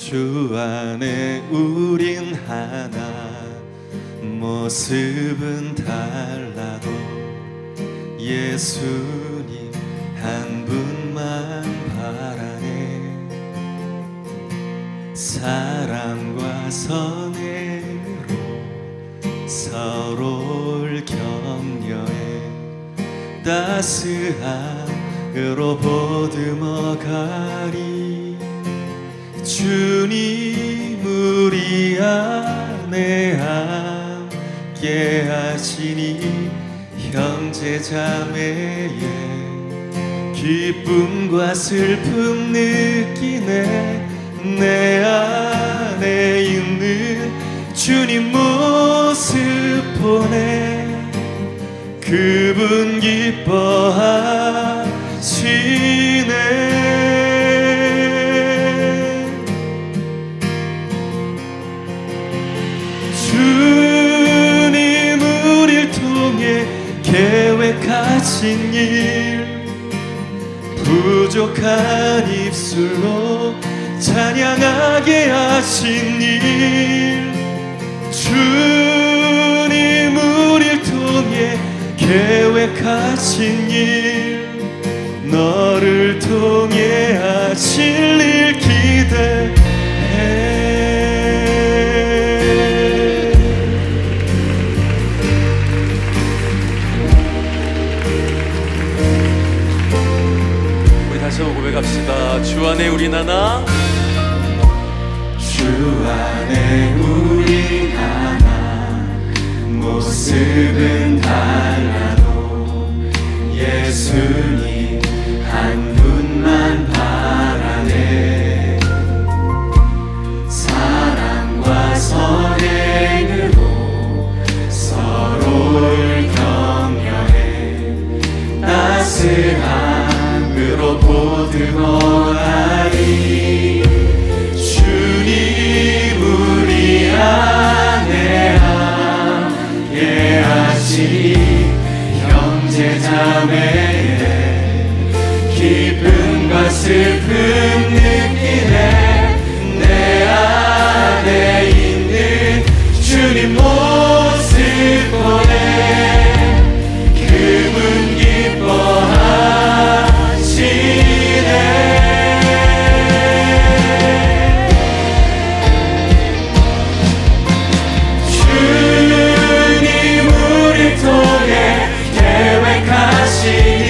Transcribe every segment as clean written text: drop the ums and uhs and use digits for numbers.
주 안에 우린 하나, 모습은 달라도 예수님 한 분만 바라네. 사랑과 선애로 서로를 격려해 따스함으로 보듬어가리. 주님 우리 안에 함께 하시니 형제자매의 기쁨과 슬픔 느끼네. 내 안에 있는 주님 모습 보네. 그분 기뻐하시네. 주님 우릴 통해 계획하신 일, 부족한 입술로 찬양하게 하신 일. 주님 우릴 통해 계획하신 일, 너를 통해 하실 일 기대해. 고백합시다. 주 안에 우린 하나, 주 안에 우린 하나, 모습은 달라도 예수님 한 분만 바라네. 사랑과 선행으로 서로를 격려해 따스함으로 보듬어가리. 주님 우리 안에 함께 하시니 형제자매의 기쁨과 슬픔 느끼네. 내 안에 있는 주님 모습 보네. 그분 기뻐하시네. 주님 우릴 통해 계획하시니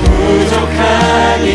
부족한 이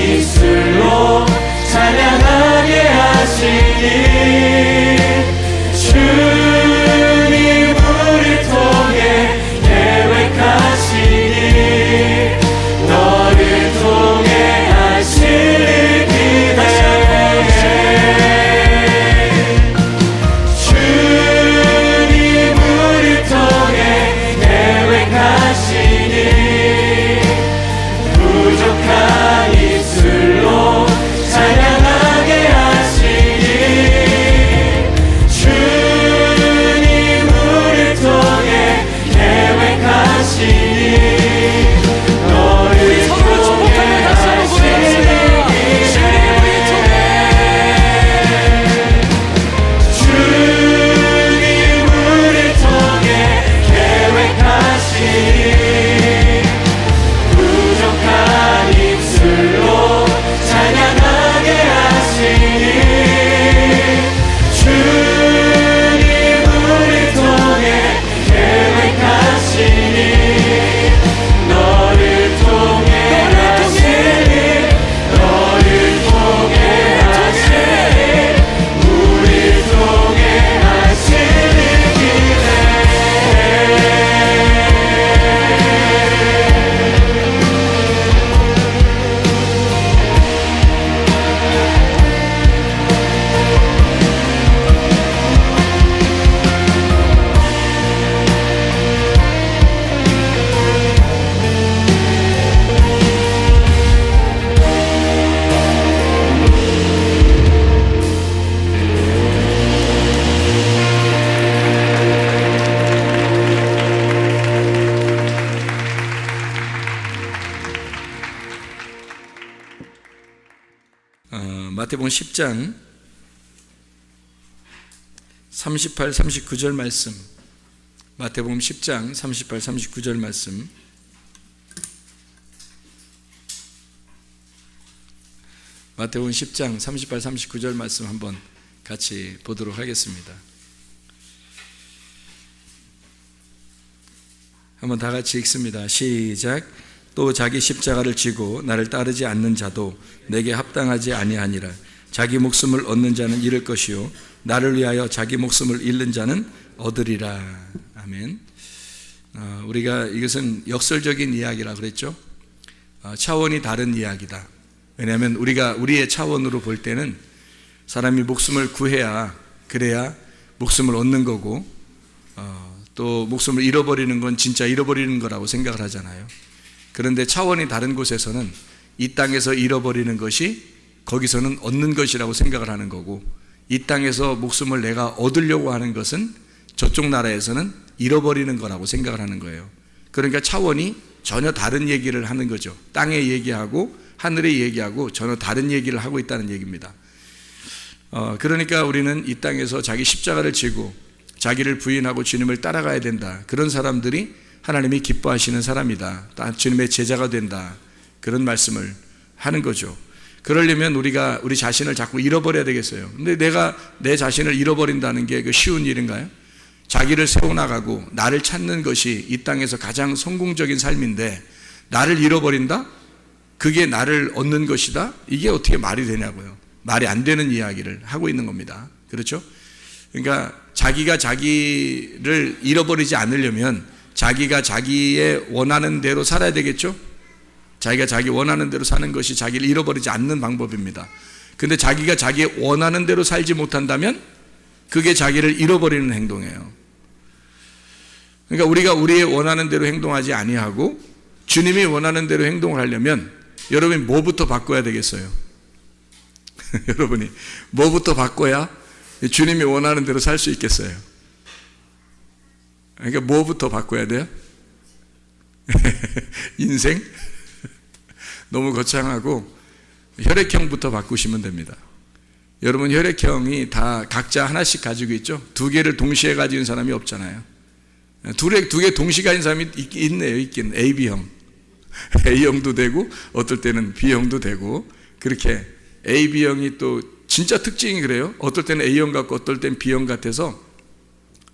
마태복음 10장 38, 39절 말씀, 마태복음 10장 38, 39절 말씀, 마태복음 10장 38, 39절 말씀 한번 같이 보도록 하겠습니다. 한번 다 같이 읽습니다. 시작. 또 자기 십자가를 지고 나를 따르지 않는 자도 내게 합당하지 아니하니라. 자기 목숨을 얻는 자는 잃을 것이요 나를 위하여 자기 목숨을 잃는 자는 얻으리라. 아멘. 우리가 이것은 역설적인 이야기라 그랬죠. 차원이 다른 이야기다. 왜냐하면 우리가 우리의 차원으로 볼 때는 사람이 목숨을 구해야, 그래야 목숨을 얻는 거고, 또 목숨을 잃어버리는 건 진짜 잃어버리는 거라고 생각을 하잖아요. 그런데 차원이 다른 곳에서는 이 땅에서 잃어버리는 것이 거기서는 얻는 것이라고 생각을 하는 거고, 이 땅에서 목숨을 내가 얻으려고 하는 것은 저쪽 나라에서는 잃어버리는 거라고 생각을 하는 거예요. 그러니까 차원이 전혀 다른 얘기를 하는 거죠. 땅의 얘기하고 하늘의 얘기하고 전혀 다른 얘기를 하고 있다는 얘기입니다. 그러니까 우리는 이 땅에서 자기 십자가를 지고 자기를 부인하고 주님을 따라가야 된다. 그런 사람들이 하나님이 기뻐하시는 사람이다. 주님의 제자가 된다. 그런 말씀을 하는 거죠. 그러려면 우리가 우리 자신을 자꾸 잃어버려야 되겠어요. 근데 내가 내 자신을 잃어버린다는 게 그 쉬운 일인가요? 자기를 세워나가고 나를 찾는 것이 이 땅에서 가장 성공적인 삶인데 나를 잃어버린다? 그게 나를 얻는 것이다? 이게 어떻게 말이 되냐고요. 말이 안 되는 이야기를 하고 있는 겁니다. 그렇죠? 그러니까 자기가 자기를 잃어버리지 않으려면 자기가 자기의 원하는 대로 살아야 되겠죠? 자기가 자기 원하는 대로 사는 것이 자기를 잃어버리지 않는 방법입니다. 근데 자기가 자기의 원하는 대로 살지 못한다면 그게 자기를 잃어버리는 행동이에요. 그러니까 우리가 우리의 원하는 대로 행동하지 아니하고 주님이 원하는 대로 행동을 하려면 여러분이 뭐부터 바꿔야 되겠어요? 여러분이 뭐부터 바꿔야 주님이 원하는 대로 살 수 있겠어요? 그러니까 뭐부터 바꿔야 돼요? 인생? 너무 거창하고 혈액형부터 바꾸시면 됩니다. 여러분 혈액형이 다 각자 하나씩 가지고 있죠? 두 개를 동시에 가지고 있는 사람이 없잖아요. 두 개 동시에 가진 사람이 있네요. 있긴 AB형. A형도 되고 어떨 때는 B형도 되고, 그렇게 AB형이 또 진짜 특징이 그래요. 어떨 때는 A형 같고 어떨 때는 B형 같아서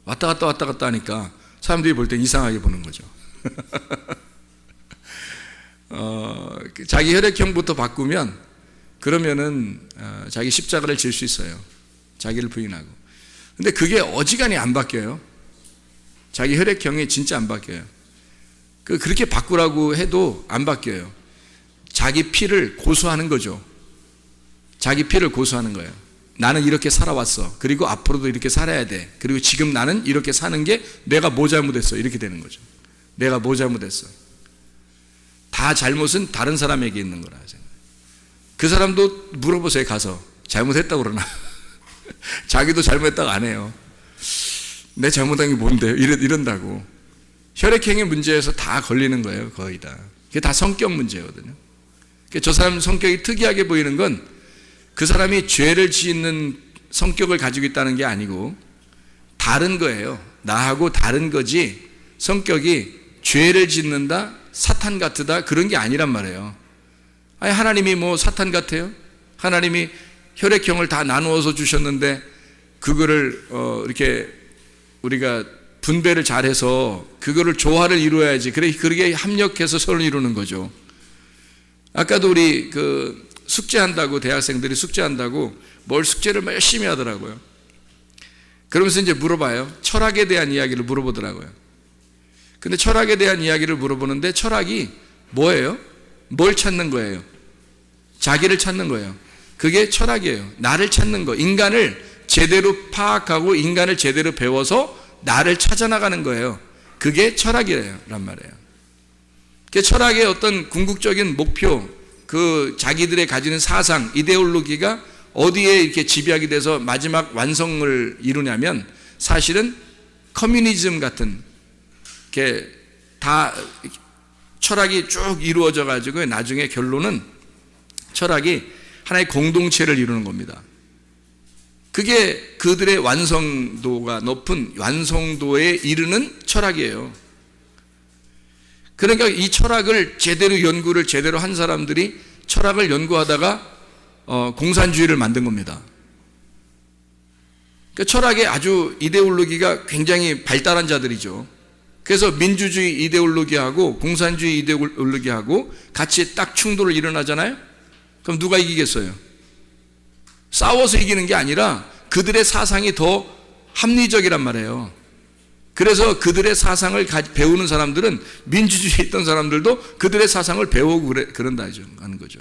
왔다 갔다 하니까 사람들이 볼 땐 이상하게 보는 거죠. 자기 혈액형부터 바꾸면 그러면은 자기 십자가를 질 수 있어요. 자기를 부인하고. 근데 그게 어지간히 안 바뀌어요. 자기 혈액형이 진짜 안 바뀌어요. 그렇게 바꾸라고 해도 안 바뀌어요. 자기 피를 고수하는 거죠. 자기 피를 고수하는 거예요. 나는 이렇게 살아왔어. 그리고 앞으로도 이렇게 살아야 돼. 그리고 지금 나는 이렇게 사는 게 내가 뭐 잘못했어. 이렇게 되는 거죠. 내가 뭐 잘못했어. 다 잘못은 다른 사람에게 있는 거라 생각해요. 그 사람도 물어보세요. 가서 잘못했다고 그러나. 자기도 잘못했다고 안 해요. 내 잘못한 게 뭔데요? 이런다고. 혈액형의 문제에서 다 걸리는 거예요. 거의 다. 그게 다 성격 문제거든요. 저 사람 성격이 특이하게 보이는 건 그 사람이 죄를 짓는 성격을 가지고 있다는 게 아니고 다른 거예요. 나하고 다른 거지 성격이 죄를 짓는다, 사탄 같으다, 그런 게 아니란 말이에요. 아니, 하나님이 뭐 사탄 같아요? 하나님이 혈액형을 다 나누어서 주셨는데 그거를 이렇게 우리가 분배를 잘해서 그거를 조화를 이루어야지. 그렇게 합력해서 서로 이루는 거죠. 아까도 우리 숙제한다고, 대학생들이 숙제한다고 뭘 숙제를 열심히 하더라고요. 그러면서 이제 물어봐요. 철학에 대한 이야기를 물어보더라고요. 근데 철학에 대한 이야기를 물어보는데 철학이 뭐예요? 뭘 찾는 거예요? 자기를 찾는 거예요. 그게 철학이에요. 나를 찾는 거. 인간을 제대로 파악하고 인간을 제대로 배워서 나를 찾아나가는 거예요. 그게 철학이란 말이에요. 그 철학의 어떤 궁극적인 목표, 자기들의 가지는 사상, 이데올로기가 어디에 이렇게 집약이 돼서 마지막 완성을 이루냐면 사실은 커뮤니즘 같은 게 다 철학이 쭉 이루어져 가지고 나중에 결론은 철학이 하나의 공동체를 이루는 겁니다. 그게 그들의 완성도가 높은 완성도에 이르는 철학이에요. 그러니까 이 철학을 제대로 연구를 제대로 한 사람들이 철학을 연구하다가 공산주의를 만든 겁니다. 그러니까 철학의 아주 이데올로기가 굉장히 발달한 자들이죠. 그래서 민주주의 이데올로기하고 공산주의 이데올로기하고 같이 딱 충돌을 일어나잖아요. 그럼 누가 이기겠어요? 싸워서 이기는 게 아니라 그들의 사상이 더 합리적이란 말이에요. 그래서 그들의 사상을 배우는 사람들은 민주주의에 있던 사람들도 그들의 사상을 배우고 그런다 하는 거죠.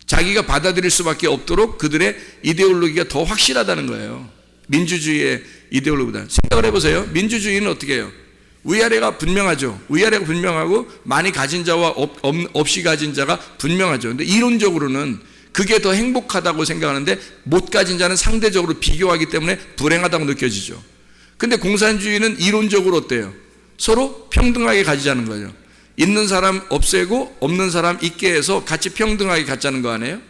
자기가 받아들일 수밖에 없도록 그들의 이데올로기가 더 확실하다는 거예요. 민주주의의 이데올로기다. 생각을 해보세요. 민주주의는 어떻게 해요? 위아래가 분명하죠. 위아래가 분명하고 많이 가진 자와 없이 가진 자가 분명하죠. 근데 이론적으로는 그게 더 행복하다고 생각하는데 못 가진 자는 상대적으로 비교하기 때문에 불행하다고 느껴지죠. 근데 공산주의는 이론적으로 어때요? 서로 평등하게 가지자는 거죠. 있는 사람 없애고 없는 사람 있게 해서 같이 평등하게 갖자는 거 아니에요?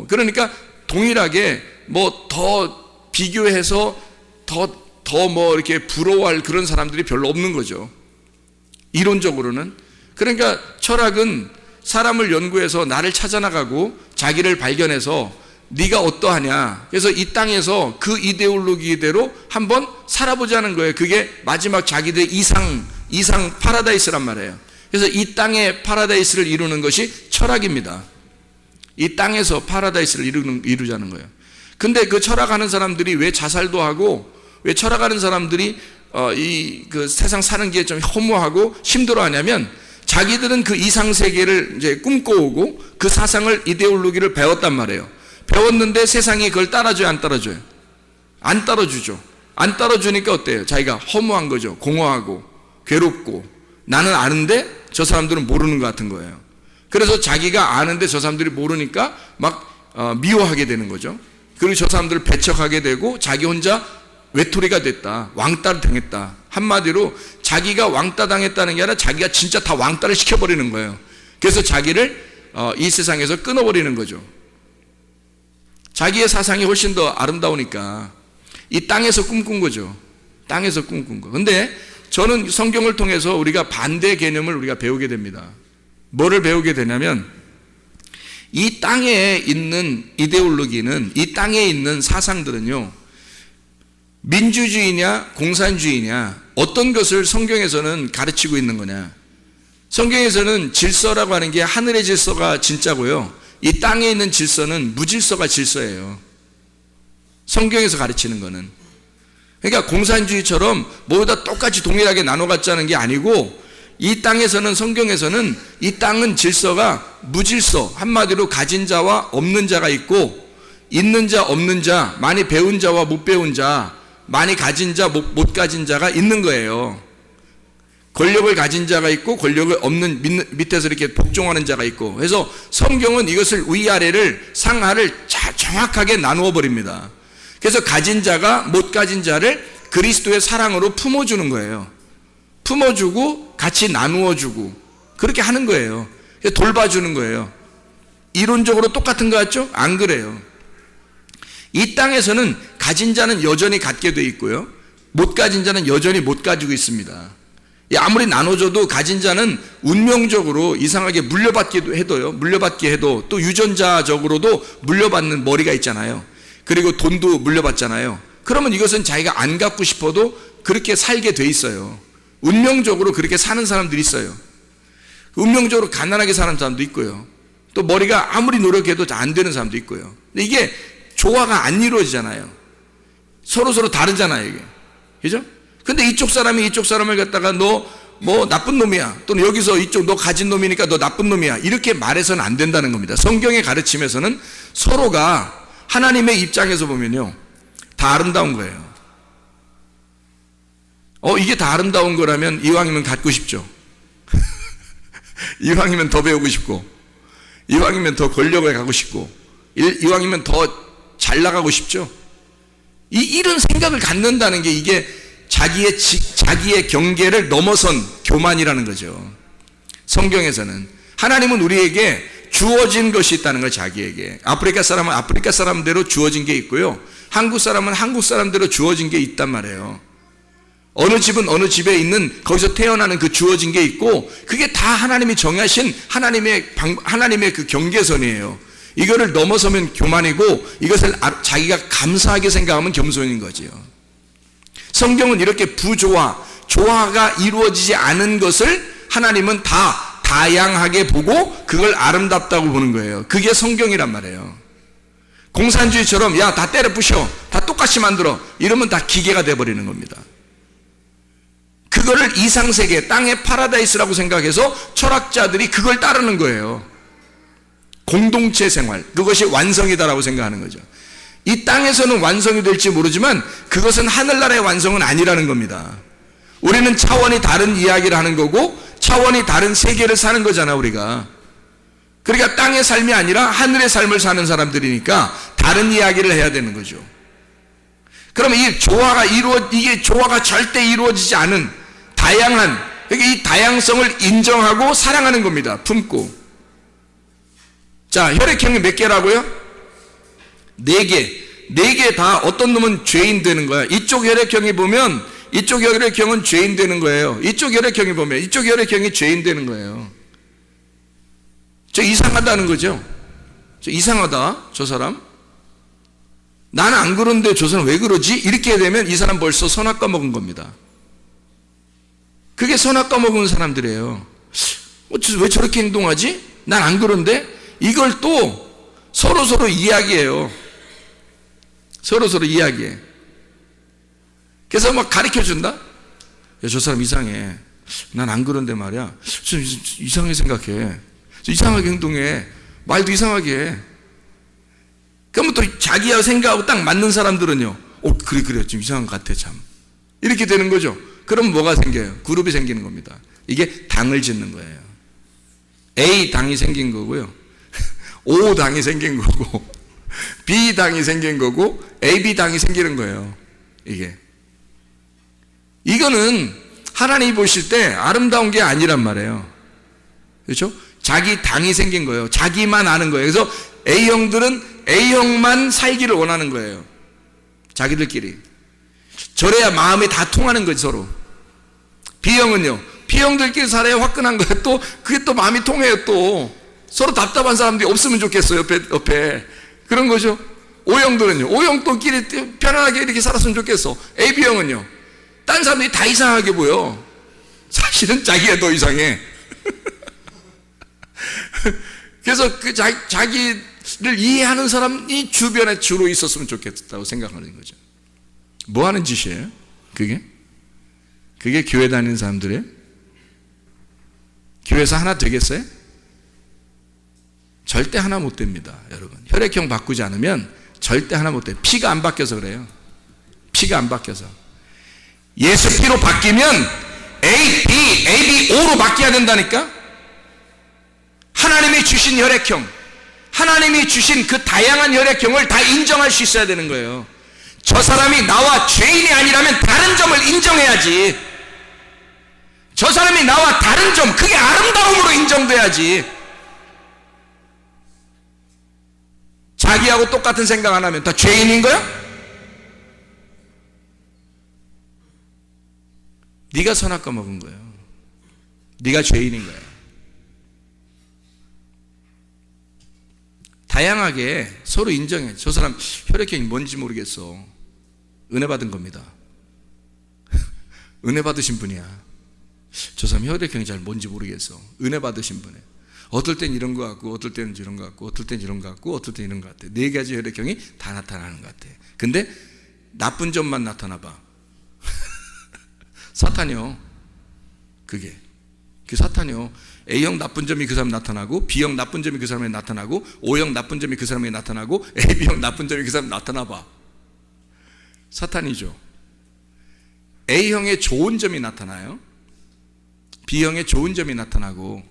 그러니까 동일하게 뭐 더 비교해서 더 뭐 이렇게 부러워할 그런 사람들이 별로 없는 거죠. 이론적으로는. 그러니까 철학은 사람을 연구해서 나를 찾아나가고 자기를 발견해서 네가 어떠하냐. 그래서 이 땅에서 그 이데올로기대로 한번 살아보자는 거예요. 그게 마지막 자기들의 이상 파라다이스란 말이에요. 그래서 이 땅의 파라다이스를 이루는 것이 철학입니다. 이 땅에서 파라다이스를 이루자는 거예요. 근데 그 철학하는 사람들이 왜 자살도 하고 왜 철학하는 사람들이 그 세상 사는 게 좀 허무하고 힘들어하냐면 자기들은 그 이상 세계를 이제 꿈꿔오고 그 사상을 이데올로기를 배웠단 말이에요. 배웠는데 세상이 그걸 따라줘요, 안 따라줘요? 안 따라주죠. 안 따라주니까 어때요? 자기가 허무한 거죠. 공허하고 괴롭고 나는 아는데 저 사람들은 모르는 것 같은 거예요. 그래서 자기가 아는데 저 사람들이 모르니까 막 미워하게 되는 거죠. 그리고 저 사람들을 배척하게 되고 자기 혼자 외톨이가 됐다. 왕따를 당했다. 한마디로 자기가 왕따 당했다는 게 아니라 자기가 진짜 다 왕따를 시켜버리는 거예요. 그래서 자기를 이 세상에서 끊어버리는 거죠. 자기의 사상이 훨씬 더 아름다우니까 이 땅에서 꿈꾼 거죠. 땅에서 꿈꾼 거. 근데 저는 성경을 통해서 우리가 반대 개념을 우리가 배우게 됩니다. 뭐를 배우게 되냐면 이 땅에 있는 이데올로기는, 이 땅에 있는 사상들은요, 민주주의냐 공산주의냐 어떤 것을 성경에서는 가르치고 있는 거냐. 성경에서는 질서라고 하는 게 하늘의 질서가 진짜고요, 이 땅에 있는 질서는 무질서가 질서예요. 성경에서 가르치는 거는. 그러니까 공산주의처럼 모두 다 똑같이 동일하게 나눠 갖자는 게 아니고, 이 땅에서는, 성경에서는 이 땅은 질서가 무질서, 한마디로 가진 자와 없는 자가 있고, 있는 자 없는 자, 많이 배운 자와 못 배운 자, 많이 가진 자 못 가진 자가 있는 거예요. 권력을 가진 자가 있고 권력을 없는 밑에서 이렇게 복종하는 자가 있고. 그래서 성경은 이것을 위아래를 상하를 정확하게 나누어 버립니다. 그래서 가진 자가 못 가진 자를 그리스도의 사랑으로 품어주는 거예요. 품어주고 같이 나누어주고 그렇게 하는 거예요. 돌봐주는 거예요. 이론적으로 똑같은 거 같죠? 안 그래요. 이 땅에서는 가진 자는 여전히 갖게 돼 있고요, 못 가진 자는 여전히 못 가지고 있습니다. 아무리 나눠줘도 가진 자는 운명적으로 이상하게 물려받게 해도 또 유전자적으로도 물려받는 머리가 있잖아요. 그리고 돈도 물려받잖아요. 그러면 이것은 자기가 안 갖고 싶어도 그렇게 살게 돼 있어요. 운명적으로 그렇게 사는 사람들이 있어요. 운명적으로 가난하게 사는 사람도 있고요, 또 머리가 아무리 노력해도 안 되는 사람도 있고요. 근데 이게 조화가 안 이루어지잖아요. 서로 다르잖아요, 이게. 그죠? 근데 이쪽 사람이 이쪽 사람을 갖다가 너 뭐 나쁜 놈이야, 또는 여기서 이쪽 너 가진 놈이니까 너 나쁜 놈이야, 이렇게 말해서는 안 된다는 겁니다. 성경의 가르침에서는 서로가 하나님의 입장에서 보면요, 다 아름다운 거예요. 이게 다 아름다운 거라면 이왕이면 갖고 싶죠. 이왕이면 더 배우고 싶고, 이왕이면 더 권력을 갖고 싶고, 이왕이면 더 잘 나가고 싶죠. 이런 생각을 갖는다는 게 이게 자기의 경계를 넘어선 교만이라는 거죠. 성경에서는 하나님은 우리에게 주어진 것이 있다는 거예요. 자기에게. 아프리카 사람은 아프리카 사람대로 주어진 게 있고요, 한국 사람은 한국 사람대로 주어진 게 있단 말이에요. 어느 집은 어느 집에 있는, 거기서 태어나는 그 주어진 게 있고, 그게 다 하나님이 정하신 하나님의 그 경계선이에요. 이거를 넘어서면 교만이고, 이것을 자기가 감사하게 생각하면 겸손인 거지요. 성경은 이렇게 조화가 이루어지지 않은 것을 하나님은 다 다양하게 보고 그걸 아름답다고 보는 거예요. 그게 성경이란 말이에요. 공산주의처럼 야, 다 때려 부셔, 다 똑같이 만들어, 이러면 다 기계가 돼버리는 겁니다. 그거를 이상세계, 땅의 파라다이스라고 생각해서 철학자들이 그걸 따르는 거예요. 공동체 생활, 그것이 완성이다라고 생각하는 거죠. 이 땅에서는 완성이 될지 모르지만 그것은 하늘나라의 완성은 아니라는 겁니다. 우리는 차원이 다른 이야기를 하는 거고, 차원이 다른 세계를 사는 거잖아, 우리가. 그러니까 땅의 삶이 아니라 하늘의 삶을 사는 사람들이니까 다른 이야기를 해야 되는 거죠. 그러면 이게 조화가 절대 이루어지지 않은 다양한, 이 다양성을 인정하고 사랑하는 겁니다. 품고. 자, 혈액형이 몇 개라고요? 4개. 4개 다 어떤 놈은 죄인 되는 거야. 이쪽 혈액형이 보면 이쪽 혈액형은 죄인 되는 거예요. 이쪽 혈액형이 보면 이쪽 혈액형이 죄인 되는 거예요. 저 이상하다는 거죠. 저 이상하다, 저 사람. 나는 안 그런데 저 사람 왜 그러지? 이렇게 되면 이 사람 벌써 선악과 먹은 겁니다. 그게 선악과 먹은 사람들이에요. 왜 저렇게 행동하지? 난 안 그런데? 이걸 또 서로 이야기해요. 서로 이야기해. 그래서 막 가르쳐 준다? 야, 저 사람 이상해. 난 안 그런데 말이야. 좀 이상하게 생각해. 이상하게 행동해. 말도 이상하게 해. 그러면 또 자기하고 생각하고 딱 맞는 사람들은요, 그래, 좀 이상한 것 같아, 참. 이렇게 되는 거죠. 그럼 뭐가 생겨요? 그룹이 생기는 겁니다. 이게 당을 짓는 거예요. A 당이 생긴 거고요, O 당이 생긴 거고, B 당이 생긴 거고, AB 당이 생기는 거예요. 이거는 하나님이 보실 때 아름다운 게 아니란 말이에요. 그렇죠? 자기 당이 생긴 거예요. 자기만 아는 거예요. 그래서 A형들은 A형만 살기를 원하는 거예요. 자기들끼리. 저래야 마음이 다 통하는 거지, 서로. B형은요, B형들끼리 살아야 화끈한 거예요. 또 그게 또 마음이 통해요. 또 서로 답답한 사람들이 없으면 좋겠어요, 옆에. 그런 거죠. O형들은요, O형들끼리 편안하게 이렇게 살았으면 좋겠어. AB형은요, 딴 사람들이 다 이상하게 보여. 사실은 자기가 더 이상해. 그래서 그 자기를 이해하는 사람이 주변에 주로 있었으면 좋겠다고 생각하는 거죠. 뭐 하는 짓이에요? 그게 교회 다니는 사람들이에요? 교회에서 하나 되겠어요? 절대 하나 못 됩니다, 여러분. 혈액형 바꾸지 않으면 절대 하나 못 돼요. 피가 안 바뀌어서 그래요. 피가 안 바뀌어서. 예수 피로 바뀌면 A, B, AB, O로 바뀌어야 된다니까? 하나님이 주신 혈액형, 하나님이 주신 그 다양한 혈액형을 다 인정할 수 있어야 되는 거예요. 저 사람이 나와 죄인이 아니라면 다른 점을 인정해야지. 저 사람이 나와 다른 점, 그게 아름다움으로 인정돼야지. 자기하고 똑같은 생각 안 하면 다 죄인인 거야? 네가 선악과 먹은 거예요. 네가 죄인인 거야. 다양하게 서로 인정해. 저 사람 혈액형이 뭔지 모르겠어. 은혜 받은 겁니다. 은혜 받으신 분이야. 저 사람 혈액형이 잘 뭔지 모르겠어. 은혜 받으신 분이에요. 어떨 땐 이런 것 같고, 어떨 때는 이런 것 같고, 어떨 땐 이런 것 같고, 어떨 땐 이런 것 같아. 4가지 혈액형이 다 나타나는 것 같아. 근데 나쁜 점만 나타나 봐. 사탄이요. 그게 사탄이요. A형 나쁜 점이 그 사람에 나타나고, B형 나쁜 점이 그 사람에 나타나고, O형 나쁜 점이 그 사람에 나타나고, AB형 나쁜 점이 그 사람에 나타나 봐. 사탄이죠. A형의 좋은 점이 나타나요. B형의 좋은 점이 나타나고,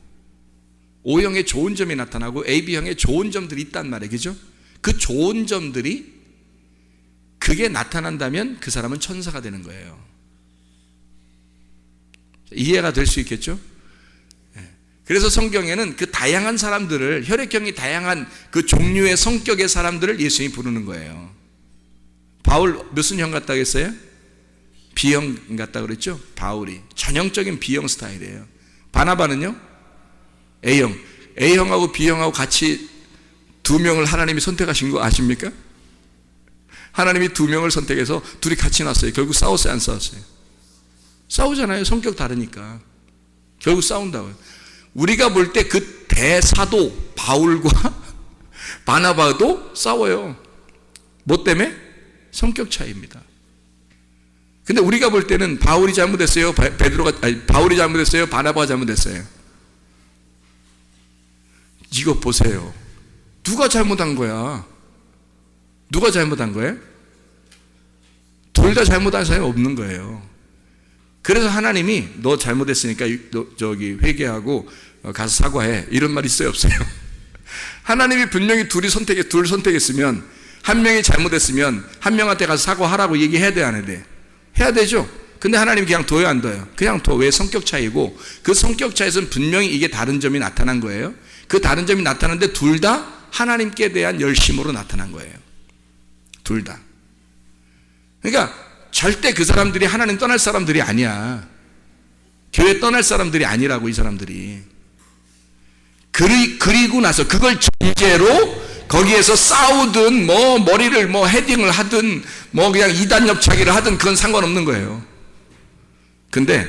O형의 좋은 점이 나타나고, AB형의 좋은 점들이 있단 말이에요. 그죠? 그 좋은 점들이 그게 나타난다면 그 사람은 천사가 되는 거예요. 이해가 될 수 있겠죠? 그래서 성경에는 그 다양한 사람들을, 혈액형이 다양한 그 종류의 성격의 사람들을 예수님이 부르는 거예요. 바울 무슨 형 같다고 했어요? B형 같다고 그랬죠? 바울이 전형적인 B형 스타일이에요. 바나바는요? A형. A형하고 B형하고 같이 두 명을 하나님이 선택하신 거 아십니까? 하나님이 두 명을 선택해서 둘이 같이 났어요. 결국 싸웠어요, 안 싸웠어요? 싸우잖아요. 성격 다르니까. 결국 싸운다고요. 우리가 볼 때 그 대사도 바울과 바나바도 싸워요. 뭐 때문에? 성격 차이입니다. 근데 우리가 볼 때는 바울이 잘못했어요? 바울이 잘못했어요? 바나바가 잘못했어요? 이거 보세요. 누가 잘못한 거야? 누가 잘못한 거예요? 둘 다 잘못한 사람이 없는 거예요. 그래서 하나님이 너 잘못했으니까 저기 회개하고 가서 사과해, 이런 말 있어요, 없어요? 하나님이 분명히 둘 선택했으면, 한 명이 잘못했으면 한 명한테 가서 사과하라고 얘기해야 돼, 안 해야 돼? 해야 되죠. 근데 하나님이 그냥 둬요, 안 둬요? 그냥 둬. 왜? 성격 차이고, 그 성격 차이에서는 분명히 이게 다른 점이 나타난 거예요. 그 다른 점이 나타났는데 둘 다 하나님께 대한 열심으로 나타난 거예요. 둘 다. 그러니까 절대 그 사람들이 하나님 떠날 사람들이 아니야. 교회 떠날 사람들이 아니라고, 이 사람들이. 그리고 나서 그걸 전제로 거기에서 싸우든 뭐 머리를 뭐 헤딩을 하든 뭐 그냥 이단 옆차기를 하든 그건 상관없는 거예요. 근데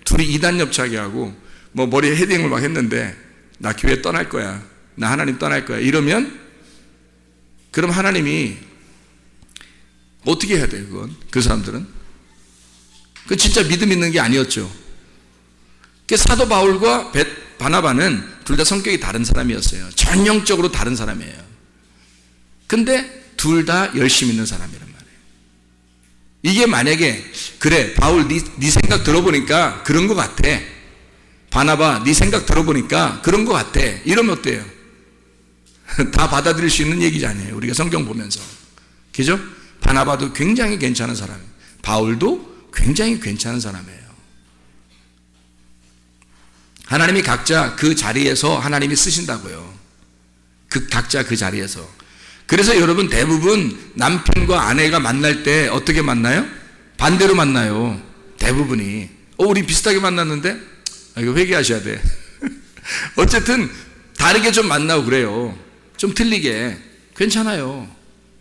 둘이 이단 옆차기하고 뭐 머리에 헤딩을 막 했는데 나 교회 떠날 거야, 나 하나님 떠날 거야, 이러면 그럼 하나님이 어떻게 해야 돼요? 그건 그 사람들은 그 진짜 믿음 있는 게 아니었죠. 사도 바울과 바나바는 둘 다 성격이 다른 사람이었어요. 전형적으로 다른 사람이에요. 근데 둘 다 열심 있는 사람이란 말이에요. 이게 만약에 그래 바울 네 생각 들어보니까 그런 것 같아, 바나바 네 생각 들어보니까 그런 것 같아, 이러면 어때요? 다 받아들일 수 있는 얘기잖아요. 우리가 성경 보면서. 그죠? 바나바도 굉장히 괜찮은 사람이에요. 바울도 굉장히 괜찮은 사람이에요. 하나님이 각자 그 자리에서 하나님이 쓰신다고요. 각자 그 자리에서. 그래서 여러분 대부분 남편과 아내가 만날 때 어떻게 만나요? 반대로 만나요. 대부분이. 우리 비슷하게 만났는데? 이거 회개하셔야 돼. 어쨌든 다르게 좀 만나고 그래요. 좀 틀리게. 괜찮아요.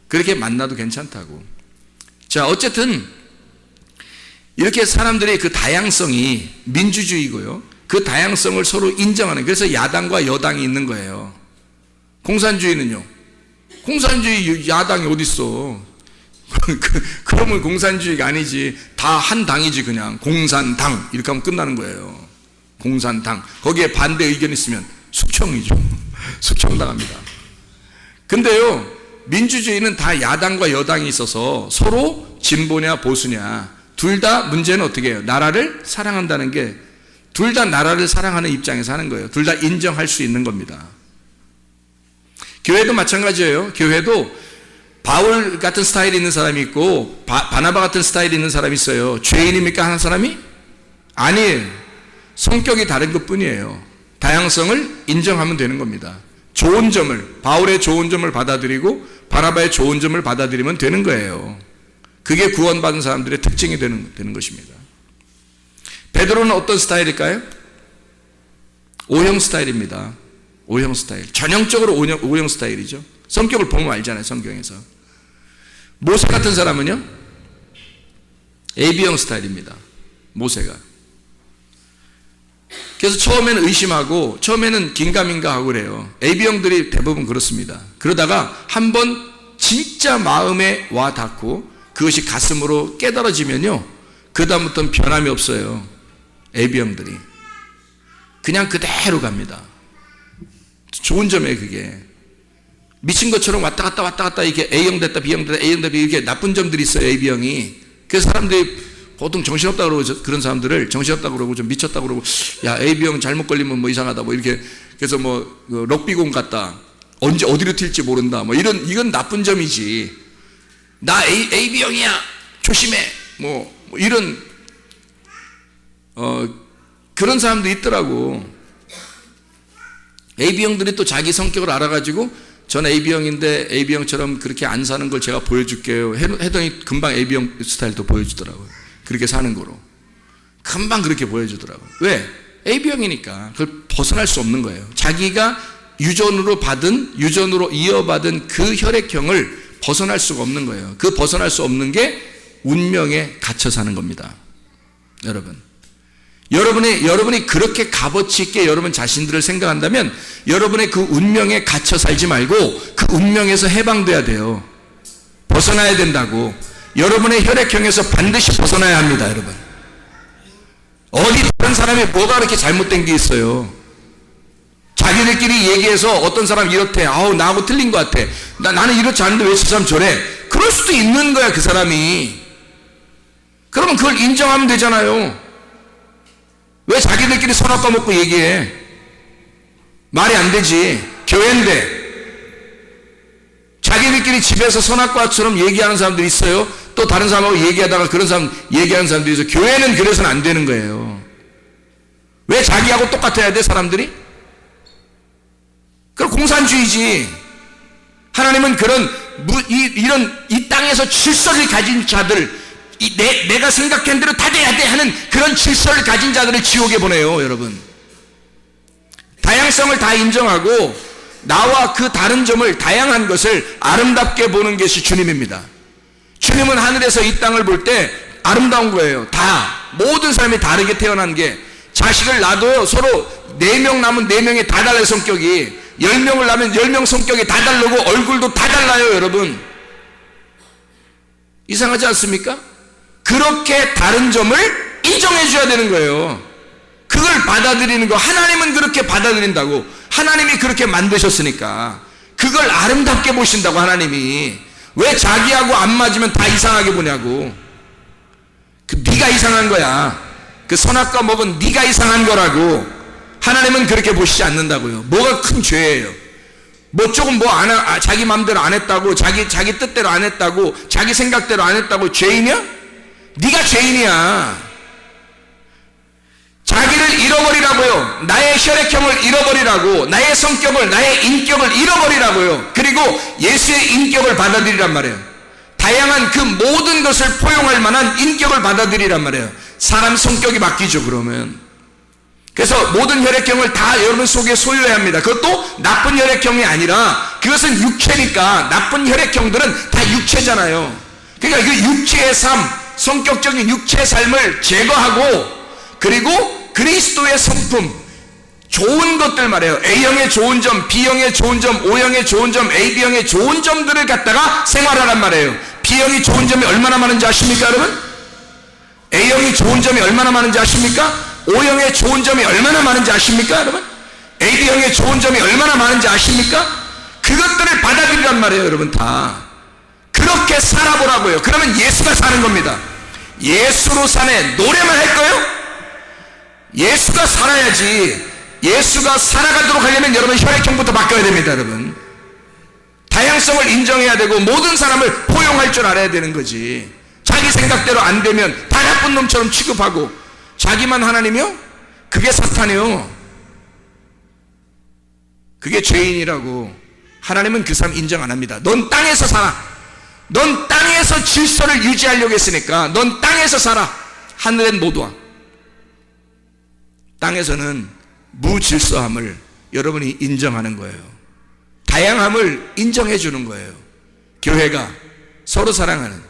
그렇게 만나도 괜찮다고. 자, 어쨌든 이렇게 사람들의 그 다양성이 민주주의고요. 그 다양성을 서로 인정하는, 그래서 야당과 여당이 있는 거예요. 공산주의는요? 공산주의 야당이 어딨어? 그러면 공산주의가 아니지. 다 한 당이지. 그냥 공산당 이렇게 하면 끝나는 거예요. 공산당. 거기에 반대 의견 있으면 숙청이죠. 숙청당합니다. 근데요, 민주주의는 다 야당과 여당이 있어서 서로 진보냐 보수냐 둘 다 문제는 어떻게 해요? 나라를 사랑한다는 게, 둘 다 나라를 사랑하는 입장에서 하는 거예요. 둘 다 인정할 수 있는 겁니다. 교회도 마찬가지예요. 교회도 바울 같은 스타일이 있는 사람이 있고 바나바 같은 스타일이 있는 사람이 있어요. 죄인입니까? 하는 사람이? 아니에요. 성격이 다른 것 뿐이에요. 다양성을 인정하면 되는 겁니다. 좋은 점을, 바울의 좋은 점을 받아들이고 바나바의 좋은 점을 받아들이면 되는 거예요. 그게 구원받은 사람들의 특징이 되는 것입니다. 베드로는 어떤 스타일일까요? O형 스타일입니다. O형 스타일. 전형적으로 O형 스타일이죠. 성격을 보면 알잖아요, 성경에서. 모세 같은 사람은요? AB형 스타일입니다. 모세가. 그래서 처음에는 의심하고 처음에는 긴가민가 하고 그래요. AB형들이 대부분 그렇습니다. 그러다가 한번 진짜 마음에 와 닿고 그것이 가슴으로 깨달아지면요, 그 다음부터는 변함이 없어요. AB형들이 그냥 그대로 갑니다. 좋은 점이에요. 그게 미친 것처럼 왔다 갔다 이렇게 A형 됐다 B형 됐다 A형 됐다 이렇게 나쁜 점들이 있어요. AB형이. 그래서 사람들이 보통 정신없다고 그러고, 그런 사람들을 정신없다고 그러고 좀 미쳤다고 그러고, 야 AB형 잘못 걸리면 뭐 이상하다 뭐 이렇게. 그래서 뭐 럭비공 같다, 언제 어디로 튈지 모른다 뭐 이건 나쁜 점이지. 나 AB형이야 조심해 뭐 이런 그런 사람도 있더라고. AB형들이 또 자기 성격을 알아가지고 전 AB형인데 AB형처럼 그렇게 안 사는 걸 제가 보여줄게요 해더니 금방 AB형 스타일도 보여주더라고요. 그렇게 사는 거로 금방 그렇게 보여주더라고요. 왜? AB형이니까 그걸 벗어날 수 없는 거예요. 자기가 유전으로 이어받은 그 혈액형을 벗어날 수가 없는 거예요. 그 벗어날 수 없는 게 운명에 갇혀 사는 겁니다. 여러분이 그렇게 값어치 있게 여러분 자신들을 생각한다면 여러분의 그 운명에 갇혀 살지 말고 그 운명에서 해방돼야 돼요. 벗어나야 된다고. 여러분의 혈액형에서 반드시 벗어나야 합니다, 여러분. 어디 다른 사람이 뭐가 그렇게 잘못된 게 있어요? 자기들끼리 얘기해서 어떤 사람이 이렇대. 아우, 나하고 틀린 것 같아. 나는 이렇지 않은데 왜 저 사람 저래? 그럴 수도 있는 거야, 그 사람이. 그러면 그걸 인정하면 되잖아요. 왜 자기들끼리 선악과 먹고 얘기해? 말이 안 되지. 교회인데. 자기들끼리 집에서 선악과처럼 얘기하는 사람들이 있어요. 또 다른 사람하고 얘기하다가 그런 사람 얘기하는 사람들이 있어요. 교회는 그래서는 안 되는 거예요. 왜 자기하고 똑같아야 돼, 사람들이? 그럼 공산주의지. 하나님은 이 땅에서 질서를 가진 자들, 내가 생각한 대로 다 돼야 돼 하는 그런 질서를 가진 자들을 지옥에 보내요, 여러분. 다양성을 다 인정하고 나와 그 다른 점을, 다양한 것을 아름답게 보는 것이 주님입니다. 주님은 하늘에서 이 땅을 볼 때 아름다운 거예요. 모든 사람이 다르게 태어난 게. 자식을 낳아도 서로 4명 낳으면 4명이 다 달라요, 성격이. 10명을 낳으면 10명 성격이 다 다르고 얼굴도 다 달라요, 여러분. 이상하지 않습니까? 그렇게 다른 점을 인정해 줘야 되는 거예요. 그걸 받아들이는 거. 하나님은 그렇게 받아들인다고. 하나님이 그렇게 만드셨으니까 그걸 아름답게 보신다고. 하나님이 왜 자기하고 안 맞으면 다 이상하게 보냐고. 네가 이상한 거야. 그 선악과 먹은 네가 이상한 거라고. 하나님은 그렇게 보시지 않는다고요. 뭐가 큰 죄예요? 조금 자기 마음대로 안 했다고, 자기 뜻대로 안 했다고, 자기 생각대로 안 했다고 죄인이야? 네가 죄인이야. 자기를 잃어버리라고요. 나의 혈액형을 잃어버리라고. 나의 성격을, 나의 인격을 잃어버리라고요. 그리고 예수의 인격을 받아들이란 말이에요. 다양한 그 모든 것을 포용할 만한 인격을 받아들이란 말이에요. 사람 성격이 바뀌죠, 그러면. 그래서 모든 혈액형을 다 여러분 속에 소유해야 합니다. 그것도 나쁜 혈액형이 아니라, 그것은 육체니까. 나쁜 혈액형들은 다 육체잖아요. 그러니까 그 육체의 삶, 성격적인 육체의 삶을 제거하고, 그리고 그리스도의 성품, 좋은 것들 말이에요. A형의 좋은 점, B형의 좋은 점, O형의 좋은 점, AB형의 좋은 점들을 갖다가 생활하란 말이에요. B형이 좋은 점이 얼마나 많은지 아십니까, 여러분? A형이 좋은 점이 얼마나 많은지 아십니까? O형의 좋은 점이 얼마나 많은지 아십니까, 여러분? AB형의 좋은 점이 얼마나 많은지 아십니까? 그것들을 받아들이란 말이에요, 여러분. 다 그렇게 살아보라고요. 그러면 예수가 사는 겁니다. 예수로 사네. 노래만 할 거예요? 예수가 살아야지. 예수가 살아가도록 하려면 여러분 혈액형부터 바꿔야 됩니다, 여러분. 다양성을 인정해야 되고 모든 사람을 포용할 줄 알아야 되는 거지. 자기 생각대로 안 되면 다 나쁜 놈처럼 취급하고, 자기만 하나님이요? 그게 사탄이요. 그게 죄인이라고. 하나님은 그 사람 인정 안 합니다. 넌 땅에서 살아. 넌 땅에서 질서를 유지하려고 했으니까 넌 땅에서 살아. 하늘엔 못 와. 땅에서는 무질서함을 여러분이 인정하는 거예요. 다양함을 인정해 주는 거예요. 교회가 서로 사랑하는.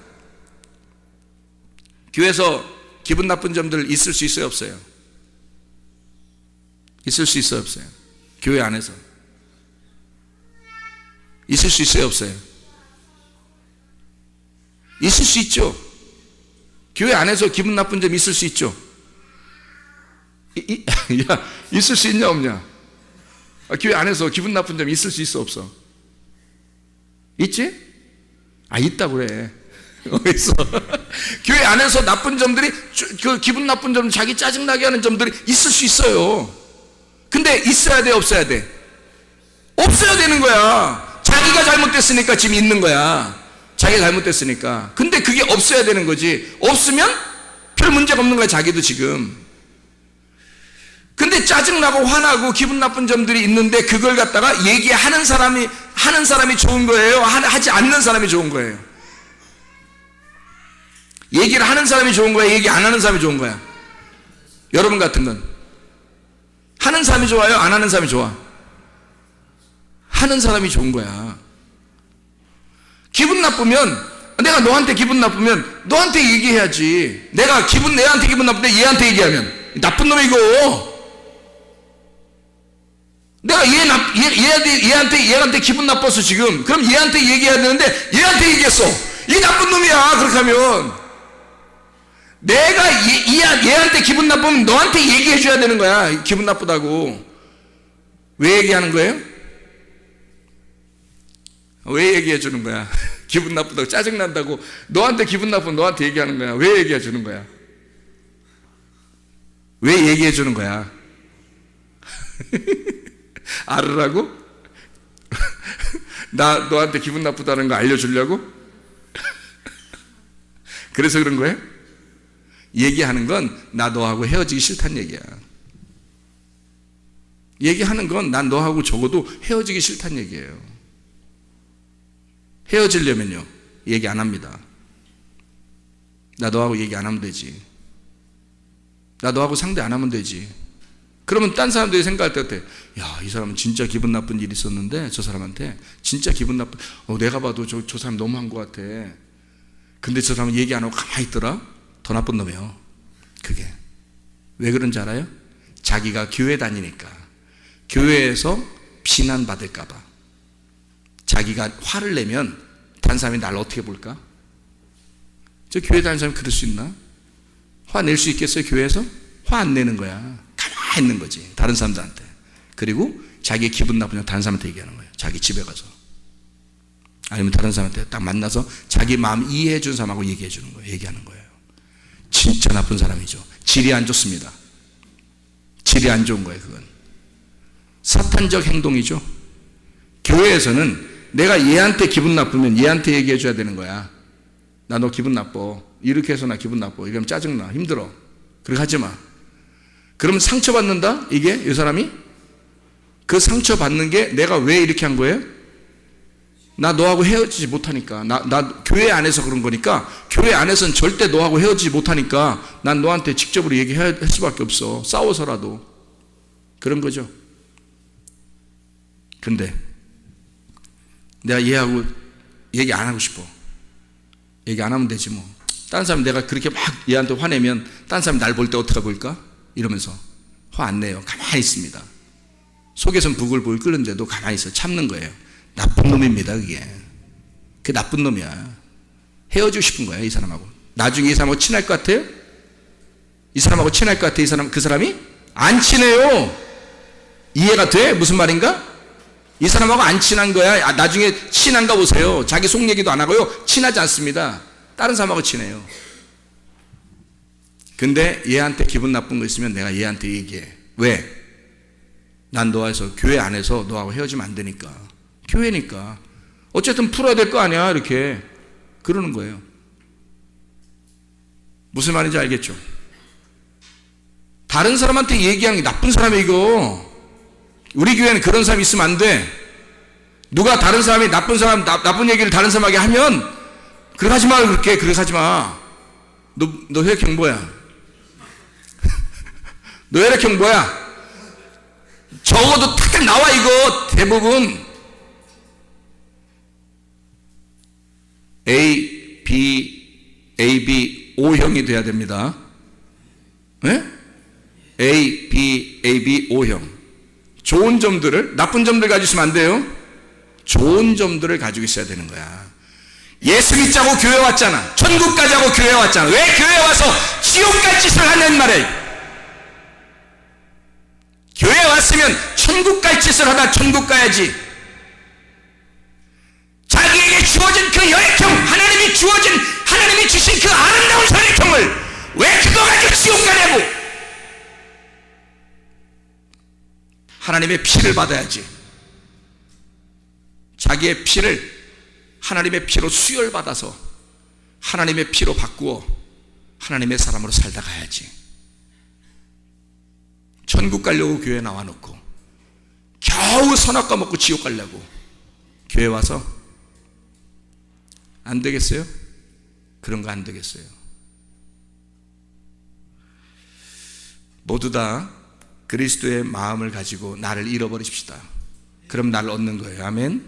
교회에서 기분 나쁜 점들 있을 수 있어요, 없어요? 있을 수 있어요, 없어요? 교회 안에서 있을 수 있어요, 없어요? 있을 수 있죠. 교회 안에서 기분 나쁜 점 있을 수 있죠. 야, 있을 수 있냐 없냐? 교회 안에서 기분 나쁜 점 있을 수 있어, 없어? 있지? 있다고 그래. 있어. 교회 안에서 나쁜 점들이, 그 기분 나쁜 점, 자기 짜증나게 하는 점들이 있을 수 있어요. 근데 있어야 돼, 없어야 돼? 없어야 되는 거야. 자기가 잘못됐으니까 지금 있는 거야. 자기가 잘못됐으니까. 근데 그게 없어야 되는 거지. 없으면 별 문제가 없는 거야, 자기도 지금. 근데 짜증나고 화나고 기분 나쁜 점들이 있는데 그걸 갖다가 얘기하는 사람이 좋은 거예요? 하지 않는 사람이 좋은 거예요? 얘기를 하는 사람이 좋은 거야? 얘기 안 하는 사람이 좋은 거야? 여러분 같은 건 하는 사람이 좋아요? 안 하는 사람이 좋아? 하는 사람이 좋은 거야. 기분 나쁘면, 내가 너한테 기분 나쁘면 너한테 얘기해야지. 내한테 기분 나쁜데 얘한테 얘기하면 나쁜 놈이고, 내가 얘한테 기분 나빠서 지금, 그럼 얘한테 얘기해야 되는데 얘한테 얘기했어. 이 나쁜 놈이야. 그렇게 하면 내가 얘한테 기분 나쁘면 너한테 얘기해 줘야 되는 거야. 기분 나쁘다고. 왜 얘기하는 거예요? 왜 얘기해 주는 거야? 기분 나쁘다고, 짜증난다고, 너한테 기분 나쁘면 너한테 얘기하는 거야. 왜 얘기해 주는 거야? 왜 얘기해 주는 거야? 알으라고? 나 너한테 기분 나쁘다는 거 알려주려고? 그래서 그런 거예요? 얘기하는 건 나 너하고 헤어지기 싫다는 얘기야. 얘기하는 건 난 너하고 적어도 헤어지기 싫다는 얘기예요. 헤어지려면요, 얘기 안 합니다. 나 너하고 얘기 안 하면 되지. 나 너하고 상대 안 하면 되지. 그러면 딴 사람들이 생각할 때 어때? 야, 이 사람은 진짜 기분 나쁜 일이 있었는데 저 사람한테 진짜 기분 나쁜, 내가 봐도 저 사람 너무한 것 같아. 근데 저 사람은 얘기 안 하고 가만히 있더라? 더 나쁜 놈이에요. 그게 왜 그런지 알아요? 자기가 교회 다니니까, 교회에서 비난받을까 봐 자기가 화를 내면 다른 사람이 나를 어떻게 볼까? 저 교회 다니는 사람이 그럴 수 있나? 화 낼 수 있겠어요? 교회에서? 화 안 내는 거야. 가만히 있는 거지, 다른 사람들한테. 그리고 자기 기분 나쁘면 다른 사람한테 얘기하는 거예요. 자기 집에 가서, 아니면 다른 사람한테 딱 만나서 자기 마음 이해해 준 사람하고 얘기해 주는 거예요. 얘기하는 거예요. 진짜 나쁜 사람이죠. 질이 안 좋습니다. 질이 안 좋은 거예요. 그건 사탄적 행동이죠. 교회에서는 내가 얘한테 기분 나쁘면 얘한테 얘기해 줘야 되는 거야. 나 너 기분 나빠, 이렇게 해서 나 기분 나빠, 이러면 짜증나, 힘들어, 그렇게 하지 마. 그러면 상처받는다? 이게 이 사람이? 그 상처받는 게 내가 왜 이렇게 한 거예요? 나 너하고 헤어지지 못하니까. 나 교회 안에서 그런 거니까. 교회 안에서는 절대 너하고 헤어지지 못하니까 난 너한테 직접으로 얘기할 수밖에 없어. 싸워서라도. 그런 거죠. 근데 내가 얘하고 얘기 안 하고 싶어. 얘기 안 하면 되지 뭐. 다른 사람 내가 그렇게 막 얘한테 화내면 다른 사람이 날 볼 때 어떻게 볼까? 이러면서 화 안 내요. 가만히 있습니다. 속에선 부글부글 끓는데도 가만히 있어. 참는 거예요. 나쁜 놈입니다. 그게 나쁜 놈이야. 헤어지고 싶은 거야, 이 사람하고. 나중에 이 사람하고 친할 것 같아요? 이 사람하고 친할 것 같아? 그 사람이? 안 친해요. 이해가 돼? 무슨 말인가? 이 사람하고 안 친한 거야. 나중에 친한가 보세요. 자기 속 얘기도 안 하고요, 친하지 않습니다. 다른 사람하고 친해요. 근데 얘한테 기분 나쁜 거 있으면 내가 얘한테 얘기해. 왜? 난 너와서 교회 안에서 너하고 헤어지면 안 되니까. 교회니까 어쨌든 풀어야 될 거 아니야, 이렇게 그러는 거예요. 무슨 말인지 알겠죠? 다른 사람한테 얘기하는 게 나쁜 사람이고, 우리 교회는 그런 사람이 있으면 안 돼. 누가 다른 사람이 나쁜 얘기를 다른 사람에게 하면 그렇게 하지 마. 그렇게 하지 마. 너 혈액형 뭐야? 너 혈액형 뭐야? 적어도 탁탁 나와. 이거 대부분 A, B, O형이 돼야 됩니다. 네? A, B, O형. 좋은 점들을, 나쁜 점들 가지고 있으면 안 돼요. 좋은 점들을 가지고 있어야 되는 거야. 예수 믿자고 교회 왔잖아. 천국 가자고 교회 왔잖아. 왜 교회 와서 지옥 갈 짓을 하는 말이에요? 교회 왔으면 천국 갈 짓을 하다 천국 가야지. 자기에게 주어진 그 혈액형, 하나님이 주신 그 아름다운 혈액형을 왜 그거 가지고 지옥 가냐고. 하나님의 피를 받아야지. 자기의 피를 하나님의 피로 수혈받아서 하나님의 피로 바꾸어 하나님의 사람으로 살다 가야지. 천국 가려고 교회 나와놓고 겨우 선악과 먹고 지옥 가려고 교회 와서 안 되겠어요? 그런 거 안 되겠어요. 모두 다 그리스도의 마음을 가지고 나를 잃어버리십시다. 그럼 나를 얻는 거예요. 아멘.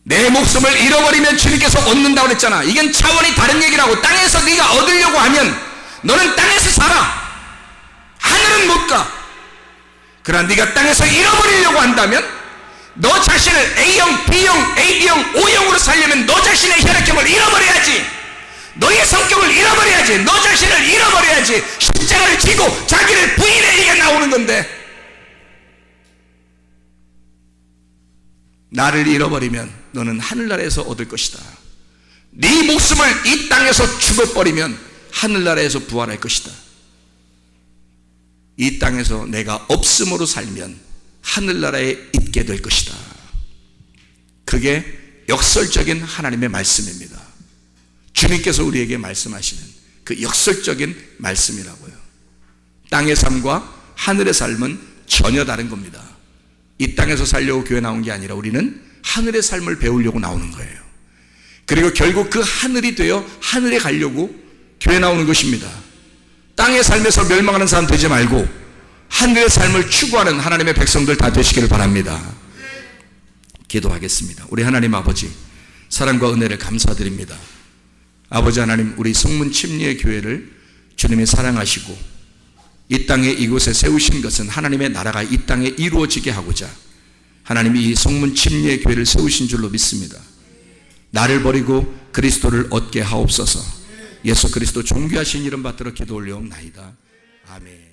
내 목숨을 잃어버리면 주님께서 얻는다고 그랬잖아. 이건 차원이 다른 얘기라고. 땅에서 네가 얻으려고 하면 너는 땅에서 살아. 하늘은 못 가. 그러나 네가 땅에서 잃어버리려고 한다면 너 자신을 A형, B형, AB형, O형으로 살려면 너 자신의 혈액형을 잃어버려야지. 너의 성격을 잃어버려야지. 너 자신을 잃어버려야지. 십자가를 지고 자기를 부인해. 이게 나오는 건데, 나를 잃어버리면 너는 하늘나라에서 얻을 것이다. 네 목숨을 이 땅에서 죽어버리면 하늘나라에서 부활할 것이다. 이 땅에서 내가 없음으로 살면 하늘나라에 있게 될 것이다. 그게 역설적인 하나님의 말씀입니다. 주님께서 우리에게 말씀하시는 그 역설적인 말씀이라고요. 땅의 삶과 하늘의 삶은 전혀 다른 겁니다. 이 땅에서 살려고 교회 나온 게 아니라 우리는 하늘의 삶을 배우려고 나오는 거예요. 그리고 결국 그 하늘이 되어 하늘에 가려고 교회 나오는 것입니다. 땅의 삶에서 멸망하는 사람 되지 말고 하늘의 삶을 추구하는 하나님의 백성들 다 되시기를 바랍니다. 기도하겠습니다. 우리 하나님 아버지, 사랑과 은혜를 감사드립니다. 아버지 하나님, 우리 성문 침례의 교회를 주님이 사랑하시고 이 땅에 이곳에 세우신 것은 하나님의 나라가 이 땅에 이루어지게 하고자 하나님이 이 성문 침례의 교회를 세우신 줄로 믿습니다. 나를 버리고 그리스도를 얻게 하옵소서. 예수 그리스도 존귀하신 이름 받들어 기도 올려옵나이다. 아멘.